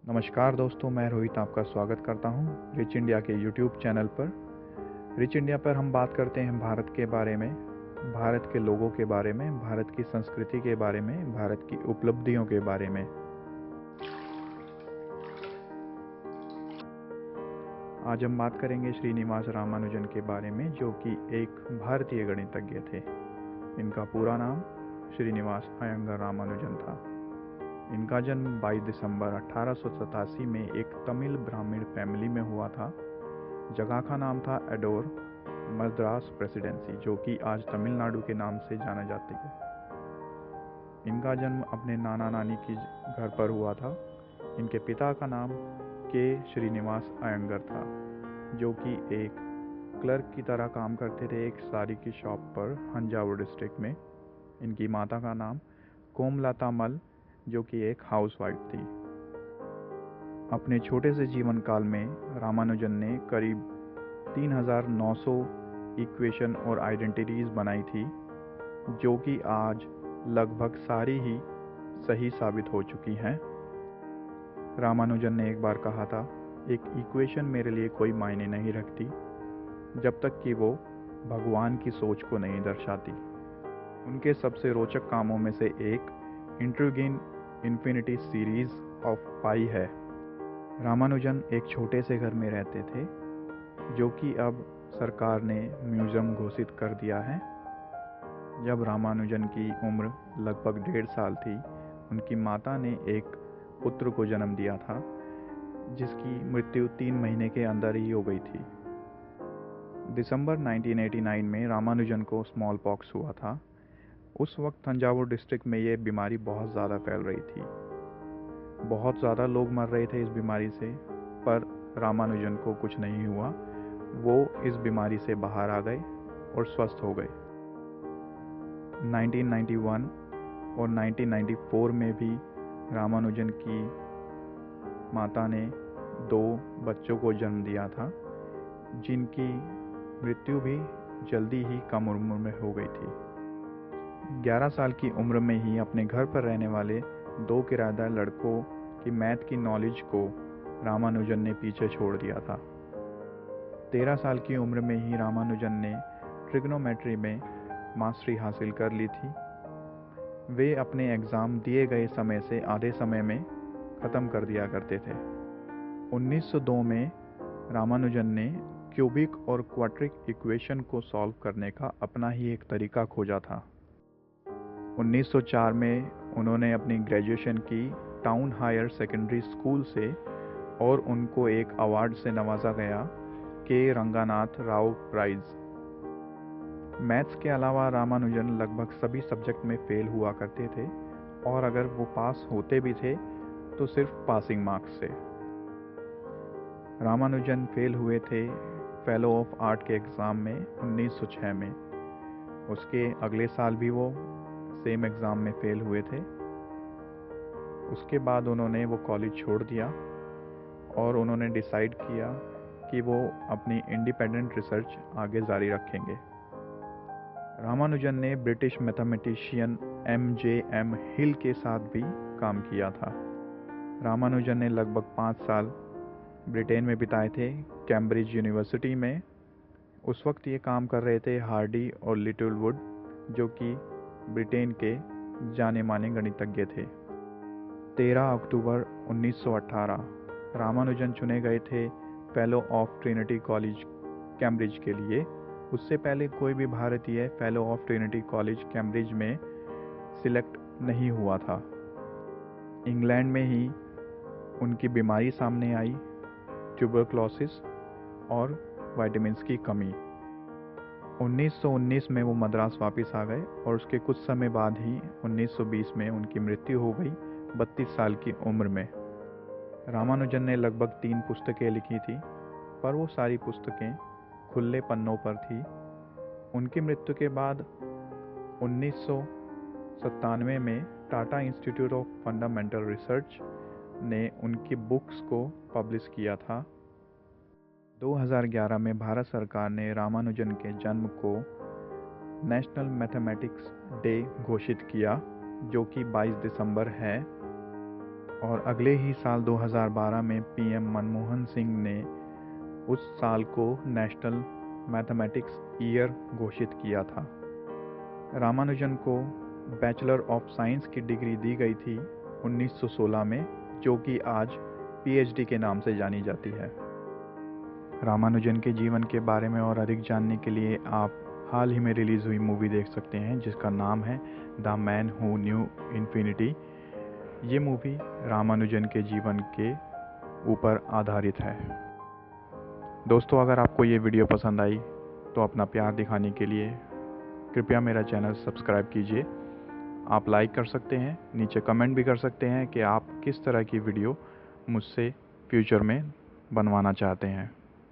नमस्कार दोस्तों, मैं रोहित आपका स्वागत करता हूं रिच इंडिया के यूट्यूब चैनल पर। रिच इंडिया पर हम बात करते हैं भारत के बारे में, भारत के लोगों के बारे में, भारत की संस्कृति के बारे में, भारत की उपलब्धियों के बारे में। आज हम बात करेंगे श्रीनिवास रामानुजन के बारे में, जो कि एक भारतीय गणितज्ञ थे। इनका पूरा नाम श्रीनिवास अयंगर रामानुजन था। इनका जन्म 22 दिसंबर 1887 में एक तमिल ब्राह्मण फैमिली में हुआ था। जगह का नाम था एडोर, मद्रास प्रेसिडेंसी, जो कि आज तमिलनाडु के नाम से जाना जाती है। इनका जन्म अपने नाना नानी की घर पर हुआ था। इनके पिता का नाम के श्रीनिवास अयंगर था, जो कि एक क्लर्क की तरह काम करते थे एक साड़ी की शॉप पर हंजावुर डिस्ट्रिक्ट में। इनकी माता का नाम कोमलता मल, जो कि एक हाउसवाइफ थी। अपने छोटे से जीवन काल में रामानुजन ने करीब 3900 इक्वेशन और आइडेंटिटीज बनाई थी, जो कि आज लगभग सारी ही सही साबित हो चुकी हैं। रामानुजन ने एक बार कहा था, एक इक्वेशन मेरे लिए कोई मायने नहीं रखती जब तक कि वो भगवान की सोच को नहीं दर्शाती। उनके सबसे रोचक कामों में से एक इंट्रीगिंग इन्फिनिटी सीरीज ऑफ पाई है। रामानुजन एक छोटे से घर में रहते थे, जो कि अब सरकार ने म्यूजियम घोषित कर दिया है। जब रामानुजन की उम्र लगभग 1.5 साल थी, उनकी माता ने एक पुत्र को जन्म दिया था, जिसकी मृत्यु 3 महीने के अंदर ही हो गई थी। दिसंबर 1989 में रामानुजन को स्मॉल पॉक्स हुआ था। उस वक्त तंजावुर डिस्ट्रिक्ट में ये बीमारी बहुत ज़्यादा फैल रही थी। बहुत ज़्यादा लोग मर रहे थे इस बीमारी से, पर रामानुजन को कुछ नहीं हुआ। वो इस बीमारी से बाहर आ गए और स्वस्थ हो गए। 1991 और 1994 में भी रामानुजन की माता ने 2 बच्चों को जन्म दिया था, जिनकी मृत्यु भी जल्दी ही कम उम्र में हो गई थी। 11 साल की उम्र में ही अपने घर पर रहने वाले 2 किराएदार लड़कों की मैथ की नॉलेज को रामानुजन ने पीछे छोड़ दिया था। 13 साल की उम्र में ही रामानुजन ने ट्रिग्नोमेट्री में मास्टरी हासिल कर ली थी। वे अपने एग्ज़ाम दिए गए समय से आधे समय में ख़त्म कर दिया करते थे। 1902 में रामानुजन ने क्यूबिक और क्वाड्रिक इक्वेशन को सॉल्व करने का अपना ही एक तरीका खोजा था। 1904 में उन्होंने अपनी ग्रेजुएशन की टाउन हायर सेकेंडरी स्कूल से, और उनको एक अवार्ड से नवाजा गया, के रंगानाथ राव प्राइज। मैथ्स के अलावा रामानुजन लगभग सभी सब्जेक्ट में फेल हुआ करते थे, और अगर वो पास होते भी थे तो सिर्फ पासिंग मार्क्स से। रामानुजन फेल हुए थे फेलो ऑफ आर्ट के एग्ज़ाम में 1906 में। उसके अगले साल भी वो सेम एग्ज़ाम में फेल हुए थे। उसके बाद उन्होंने वो कॉलेज छोड़ दिया और उन्होंने डिसाइड किया कि वो अपनी इंडिपेंडेंट रिसर्च आगे जारी रखेंगे। रामानुजन ने ब्रिटिश मैथमेटिशियन MJM हिल के साथ भी काम किया था। रामानुजन ने लगभग 5 साल ब्रिटेन में बिताए थे, कैम्ब्रिज यूनिवर्सिटी में। उस वक्त ये काम कर रहे थे हार्डी और लिटिलवुड, जो कि ब्रिटेन के जाने माने गणितज्ञ थे। 13 अक्टूबर 1918 रामानुजन चुने गए थे fellow of Trinity college Cambridge के लिए। उससे पहले कोई भी भारतीय fellow of Trinity college Cambridge में सिलेक्ट नहीं हुआ था। इंग्लैंड में ही उनकी बीमारी सामने आई, ट्यूबरक्लोसिस और विटामिन्स की कमी। 1919 में वो मद्रास वापस आ गए, और उसके कुछ समय बाद ही 1920 में उनकी मृत्यु हो गई 32 साल की उम्र में। रामानुजन ने लगभग 3 पुस्तकें लिखी थी, पर वो सारी पुस्तकें खुले पन्नों पर थी। उनकी मृत्यु के बाद 1997 में Tata institute of fundamental research ने उनकी बुक्स को पब्लिश किया था। 2011 में भारत सरकार ने रामानुजन के जन्म को नेशनल मैथमेटिक्स डे घोषित किया, जो कि 22 दिसंबर है। और अगले ही साल 2012 में पीएम मनमोहन सिंह ने उस साल को नेशनल मैथमेटिक्स ईयर घोषित किया था। रामानुजन को बैचलर ऑफ साइंस की डिग्री दी गई थी 1916 में, जो कि आज पीएचडी के नाम से जानी जाती है। रामानुजन के जीवन के बारे में और अधिक जानने के लिए आप हाल ही में रिलीज़ हुई मूवी देख सकते हैं जिसका नाम है the man who new infinity. ये मूवी रामानुजन के जीवन के ऊपर आधारित है। दोस्तों, अगर आपको ये वीडियो पसंद आई तो अपना प्यार दिखाने के लिए कृपया मेरा चैनल सब्सक्राइब कीजिए। आप लाइक कर सकते हैं, नीचे कमेंट भी कर सकते हैं कि आप किस तरह की वीडियो मुझसे फ्यूचर में बनवाना चाहते हैं।